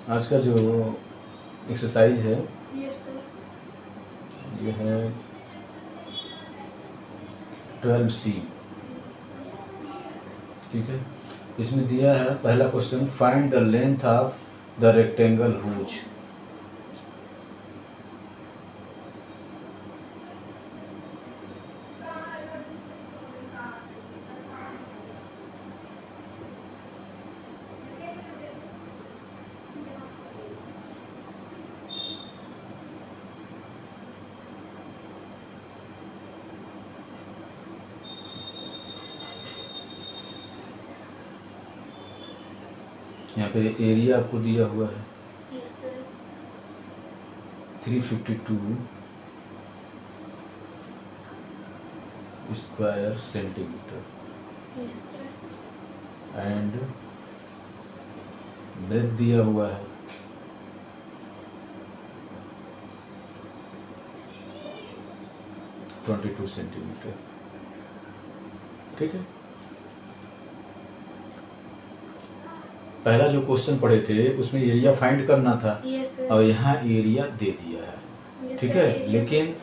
आज का जो एक्सरसाइज है यस सर। ये है 12C, ठीक है। इसमें दिया है पहला question, find the length of the rectangle whose. यहाँ पे एरिया आपको दिया हुआ है yes sir. 352 square centimetre yes sir. And breadth दिया हुआ है 22 सेंटीमीटर, ठीक है। पहला जो क्वेश्चन पढ़े थे उसमें एरिया फाइंड करना था यस सर। और यहाँ एरिया दे दिया है, यस ठीक सर, है। area लेकिन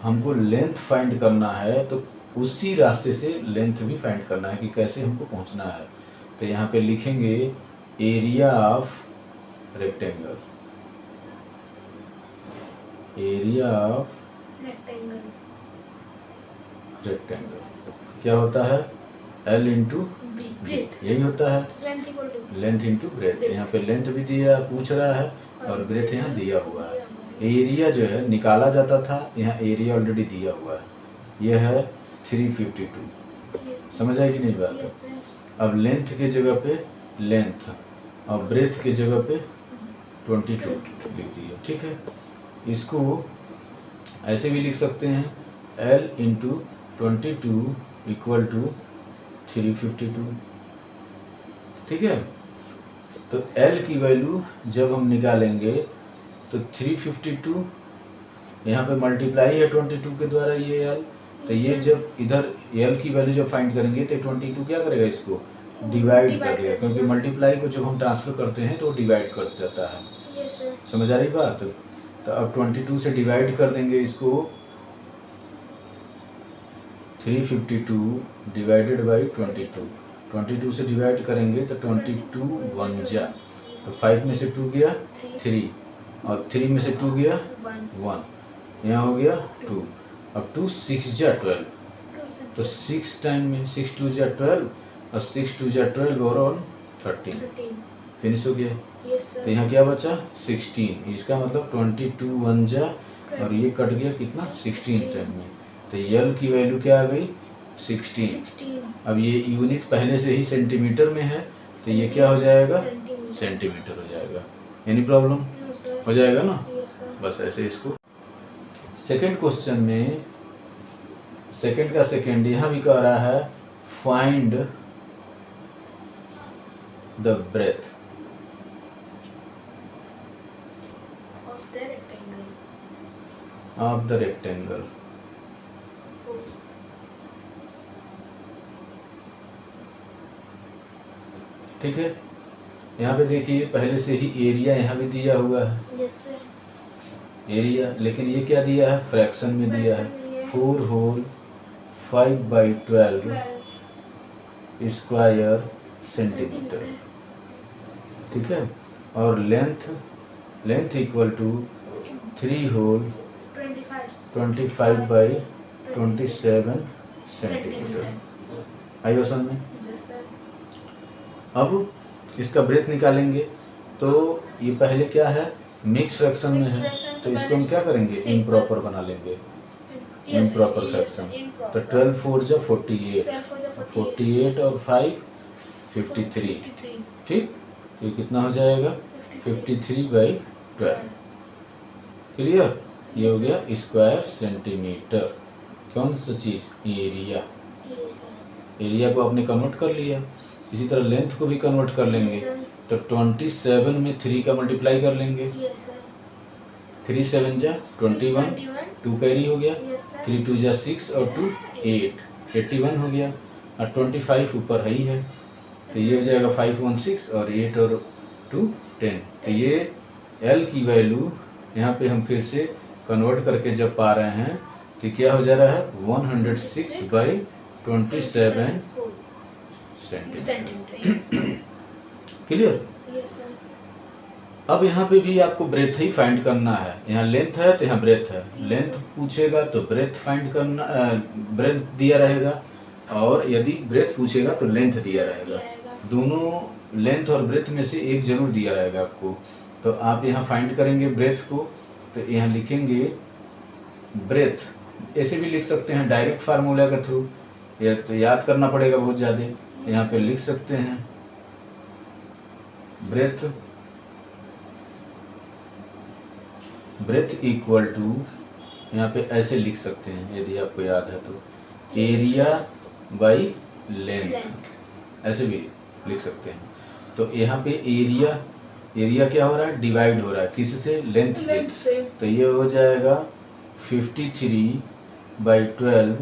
हमको लेंथ फाइंड करना है तो उसी रास्ते से लेंथ भी फाइंड करना है कि कैसे हमको पहुंचना है। तो यहाँ पे लिखेंगे area of rectangle, area of rectangle rectangle क्या होता है, L इंटू ब्रेथ, यही होता है, length equal to length into breadth. यहाँ पे लेंथ भी दिया पूछ रहा है और ब्रेथ यहाँ दिया हुआ है। एरिया जो है निकाला जाता था, यहाँ एरिया ऑलरेडी दिया हुआ है, यह है 352। समझ आई कि नहीं बात? Yes sir. अब लेंथ के जगह पे लेंथ और ब्रेथ के जगह पे 22 लिख दिया, ठीक है। इसको ऐसे भी लिख सकते हैं L इंटू 22 इक्वल टू 352, ठीक है। तो L की वैल्यू जब हम निकालेंगे तो 352 यहाँ पे मल्टीप्लाई है 22 के द्वारा ये L, तो ये जब इधर L की वैल्यू जब फाइंड करेंगे तो 22 क्या करेगा, इसको डिवाइड कर देगा, क्योंकि मल्टीप्लाई को जब हम ट्रांसफर करते हैं तो वो डिवाइड कर देता है। Yes sir. समझ आ रही बात? तो अब 22 से डिवाइड कर देंगे इसको, 352 डिवाइडेड बाई 22 से डिवाइड करेंगे तो 22 1 जा, तो 5 में से 2 गया 3 और 3 में से 2 गया 1, यहाँ हो गया 2। अब 2 6 जा 12, तो 6 टाइम में 6 2 जा 12 और 6 2 जा 12 और 13, फिनिश हो गया। यस तो सर। यहाँ क्या बचा 16, इसका मतलब 22 1 जा और ये कट गया कितना 16 टाइम में, तो यल की वैल्यू क्या आ गई 16। अब ये यूनिट पहले से ही सेंटीमीटर में है तो ये क्या हो जाएगा सेंटीमीटर हो जाएगा। Any problem? हो जाएगा ना। बस ऐसे इसको। सेकंड क्वेश्चन में सेकंड का सेकंड यहाँ भी कह रहा है find the breadth of the rectangle. ठीक है, यहाँ पे देखिए पहले से ही एरिया यहाँ भी दिया हुआ है। Yes sir. एरिया, लेकिन ये क्या दिया है फ्रैक्शन में दिया है 4 होल 5/12 स्क्वायर सेंटीमीटर, ठीक है। और length equal to 3 whole 25/27 centimetre. आइए समझ में। अब इसका ब्रेथ निकालेंगे तो ये पहले क्या है मिक्स फ्रैक्शन में है, तो इसको हम क्या करेंगे इम्प्रॉपर बना लेंगे, इम्प्रॉपर फ्रैक्शन। तो 12 4 जा 48, 48 और 5 53, ठीक। ये कितना हो जाएगा 53/12। क्लियर? ये हो गया स्क्वायर सेंटीमीटर। कौन सा चीज एरिया, एरिया को आपने कन्वर्ट कर लिया। इसी तरह लेंथ को भी कन्वर्ट कर लेंगे, तो 27 में 3 का मल्टीप्लाई कर लेंगे, 3 7 जा 21, 2 कैरी हो गया, 3 2 जा 6 और 2 8, 81 हो गया और 25 ऊपर है ही है, तो ये हो जाएगा 516 और 8 और टू 10। तो ये L की वैल्यू यहाँ पे हम फिर से कन्वर्ट करके जब पा रहे हैं तो क्या हो जा रहा है 106/27 सेंटीमीटर। क्लियर। अब यहाँ पे भी आपको ब्रेथ ही फाइंड करना है। यहाँ लेंथ है तो यहाँ ब्रेथ है। लेंथ पूछेगा तो ब्रेथ फाइंड करना, ब्रेथ दिया रहेगा, और यदि ब्रेथ पूछेगा तो लेंथ दिया रहेगा। दोनों लेंथ और ब्रेथ में से एक जरूर दिया रहेगा आपको। तो आप यहाँ फाइंड करेंगे ब्रेथ को, तो यहाँ लिखेंगे ब्रेथ, ऐसे भी लिख सकते हैं डायरेक्ट फार्मूला के थ्रू, या तो याद करना पड़ेगा बहुत ज़्यादा। यहाँ पे लिख सकते हैं ब्रेथ इक्वल टू, यहाँ पे ऐसे लिख सकते हैं यदि आपको याद है तो, एरिया बाई लेंथ, ऐसे भी लिख सकते हैं। तो यहाँ पे एरिया क्या हो रहा है, डिवाइड हो रहा है किससे, लेंथ से। तो ये हो जाएगा 53/12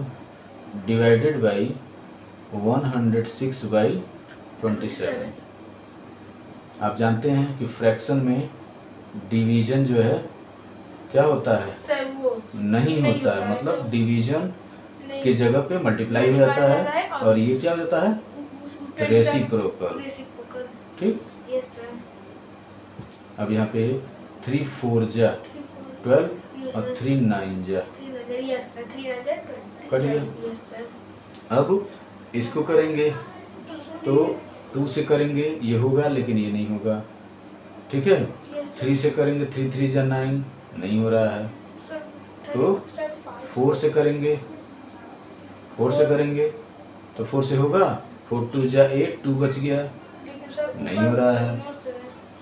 डिवाइडेड बाई 106/27। आप जानते हैं कि फ्रैक्शन में डिवीजन जो है क्या होता है, नहीं होता है, मतलब डिवीजन के जगह पे मल्टीप्लाई हो जाता है, और ये क्या होता है, रेसिप्रोकल। ठीक। अब यहाँ पे 3 4 जा 12 और 3 9 जा कट गया। अब इसको करेंगे तो 2 से करेंगे ये होगा, लेकिन ये नहीं होगा। ठीक है। 3 से करेंगे 3 3 जा 9, नहीं हो रहा है। तो 4 से करेंगे तो 4 से होगा, 4 2 जा 8, 2 बच गया, नहीं हो रहा है।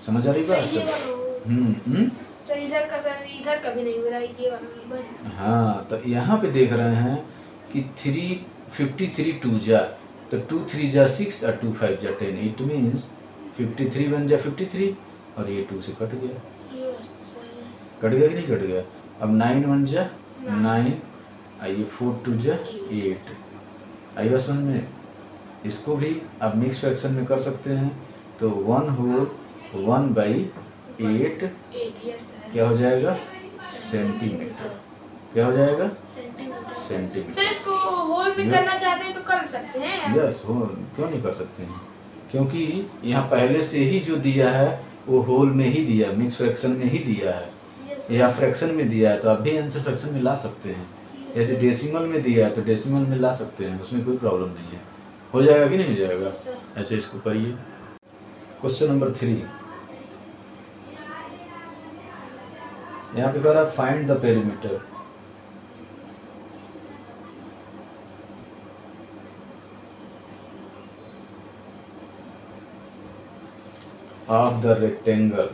समझ आ रही बात? इधर कभी नहीं हो रहा है ये वाला। हाँ, तो यहाँ पे देख रहे हैं कि 53 2 जा, तो 2 3 जा 6 और 2 5 जा 10। इट मीन्स 53 1 जा 53, और ये 2 से कट गया। कट गया कि नहीं कट गया? अब 9 1 जा 9, आइए 4 2 जा 8। आई बात समझ में? इसको भी आप मिक्स फ्रैक्शन में कर सकते हैं। तो 1 होल 1/8 क्या हो जाएगा, सेंटीमीटर। क्या हो जाएगा, सेंटीमीटर। सर इसको होल में करना चाहते हैं तो कर सकते हैं। यस, होल क्यों नहीं कर सकते हैं, क्योंकि यहाँ पहले से ही जो दिया है वो होल में ही दिया, मिक्स फ्रैक्शन में ही दिया है, या फ्रैक्शन में दिया है तो आप भी आंसर फ्रैक्शन में ला सकते हैं। यदि डेसिमल में दिया है तो डेसिमल में ला सकते हैं, उसमें कोई प्रॉब्लम नहीं है। हो जाएगा कि नहीं हो जाएगा? ऐसे इसको करिए। क्वेश्चन नंबर 3, यहाँ पे कह रहा है find the perimeter. Of the rectangle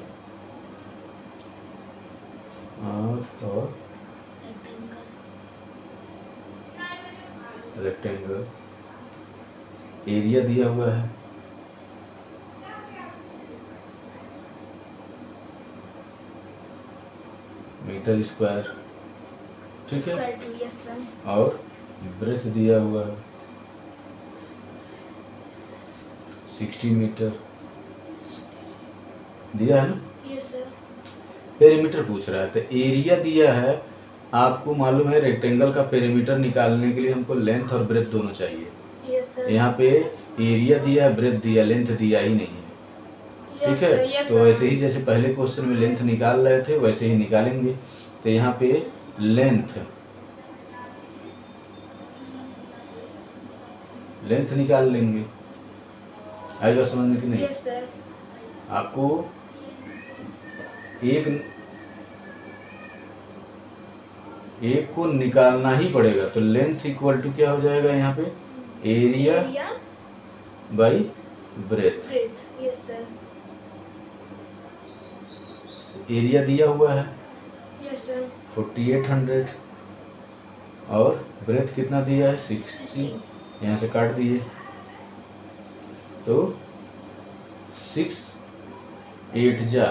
rectangle. Area दिया हुआ है, मीटर स्क्वायर, ठीक है, और ब्रेथ दिया हुआ है 60 मीटर दिया है ना। पेरीमीटर पूछ रहा है, तो एरिया दिया है। आपको मालूम है रेक्टेंगल का पेरीमीटर निकालने के लिए हमको लेंथ और ब्रेथ दोनों चाहिए। यहाँ पे एरिया दिया है, ब्रेथ दिया, लेंथ दिया ही नहीं है। ठीक है। तो वैसे ही जैसे पहले क्वेश्चन में लेंथ निकाल रहे थे वैसे ही निकालेंगे। तो यहाँ पे लेंथ निकाल लेंगे। आएगा समझ में कि नहीं? आपको एक को निकालना ही पड़ेगा। तो लेंथ इक्वल टू क्या हो जाएगा यहाँ पे, एरिया बाई ब्रेथ। एरिया दिया हुआ है 4800, और ब्रेथ कितना दिया है 60। यहाँ से काट दिए तो 6 8 जा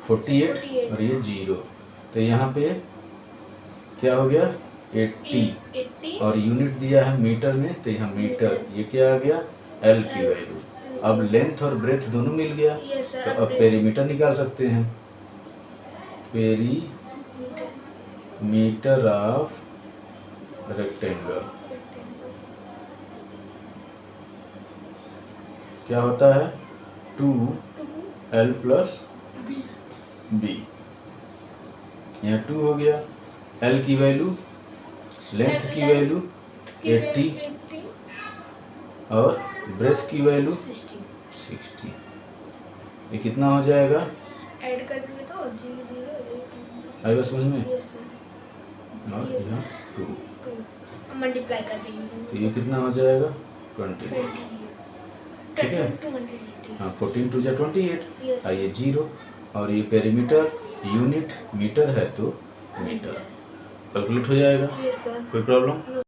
48 और ये 0। तो यहाँ पे क्या हो गया 80, और यूनिट दिया है मीटर में, तो यहाँ मीटर, ये क्या आ गया एल की वैल्यू। अब लेंथ और ब्रेथ दोनों मिल गया, यस तो सर अब पेरीमीटर निकाल सकते हैं। पेरीमीटर ऑफ रेक्टेंगल क्या होता है? 2l plus B. यहाँ 2 हो गया, l की वैल्यू, लेंथ की वैल्यू 80 और ब्रेथ की वैल्यू 60। ये कितना हो जाएगा? ऐड कर देंगे तो 0 आएगा समझ में? यस सर और यहाँ 2, मल्टीप्लाई कर तो देंगे ये कितना हो जाएगा? 20। 20 ठीक है? 280 हाँ 14 2 28, यस और ये 0, और ये पेरीमीटर यूनिट मीटर है तो मीटर कैलकुलेट हो जाएगा। यस सर कोई प्रॉब्लम?